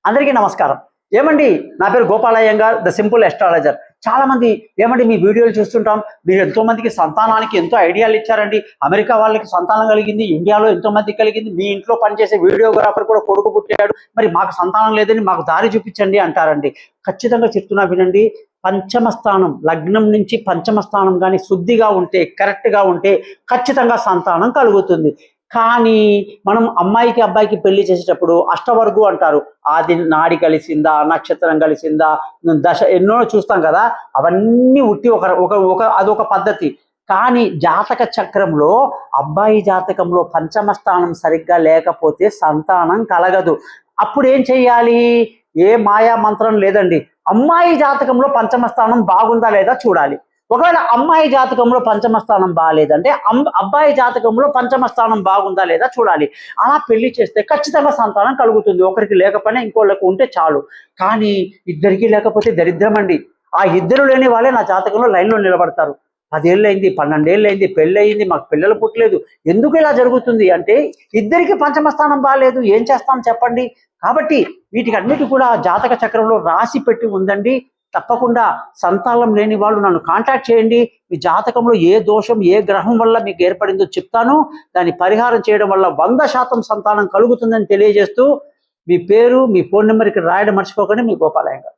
అందరికీ నమస్కారం. ఏమండి, నా పేరు గోపాలయ్యంగార్, ద సింపుల్ ఎస్ట్రాలజర్. చాలా మంది ఏమండి మీ వీడియోలు చూస్తుంటాం, మీరు ఎంతో మందికి సంతానానికి ఎంతో ఐడియాలు ఇచ్చారండి. అమెరికా వాళ్ళకి సంతానం కలిగింది, ఇండియాలో ఎంతో మందికి కలిగింది, మీ ఇంట్లో పనిచేసే వీడియోగ్రాఫర్ కూడా కొడుకు పుట్టాడు, మరి మాకు సంతానం లేదని మాకు దారి చూపించండి అంటారండి. ఖచ్చితంగా చెప్తున్నా వినండి, పంచమ స్థానం, లగ్నం నుంచి పంచమ స్థానం కానీ శుద్ధిగా ఉంటే, కరెక్ట్గా ఉంటే ఖచ్చితంగా సంతానం కలుగుతుంది. కానీ మనం అమ్మాయికి అబ్బాయికి పెళ్లి చేసేటప్పుడు అష్టవర్గు అంటారు. ఆది నాడి కలిసిందా, నక్షత్రం కలిసిందా, దశ ఎన్నో చూస్తాం కదా. అవన్నీ ఉట్టి ఒక ఒక ఒక అదొక పద్ధతి. కానీ జాతక చక్రంలో అబ్బాయి జాతకంలో పంచమ స్థానం సరిగ్గా లేకపోతే సంతానం కలగదు. అప్పుడు ఏం చెయ్యాలి? ఏ మాయా మంత్రం లేదండి. అమ్మాయి జాతకంలో పంచమ స్థానం బాగుందా లేదా చూడాలి. ఒకవేళ అమ్మాయి జాతకంలో పంచమ స్థానం బాగాలేదంటే అబ్బాయి జాతకంలో పంచమ స్థానం బాగుందా లేదా చూడాలి. అలా పెళ్లి చేస్తే ఖచ్చితంగా సంతానం కలుగుతుంది. ఒకరికి లేకపోయినా ఇంకోళ్ళకి ఉంటే చాలు. కానీ ఇద్దరికీ లేకపోతే దరిద్రం అండి. ఆ ఇద్దరు లేని వాళ్ళే నా జాతకంలో లైన్లో నిలబడతారు. 10 ఏళ్ళైంది, 12 ఏళ్ళైంది, పెళ్ళయింది, మాకు పిల్లలు పుట్టలేదు. ఎందుకు ఇలా జరుగుతుంది అంటే ఇద్దరికి పంచమ స్థానం బాగాలేదు. ఏం చేస్తాం చెప్పండి? కాబట్టి వీటికి అన్నిటి కూడా జాతక చక్రంలో రాసి పెట్టి ఉందండి. తప్పకుండా సంతానం లేని వాళ్ళు నన్ను కాంటాక్ట్ చేయండి. మీ జాతకంలో ఏ దోషం, ఏ గ్రహం వల్ల మీకు ఏర్పడిందో చెప్తాను. దాన్ని పరిహారం చేయడం వల్ల 100% సంతానం కలుగుతుందని తెలియజేస్తూ, మీ పేరు, మీ ఫోన్ నెంబర్ ఇక్కడ రాయడం మర్చిపోకండి. మీ గోపాలయ్య గారు.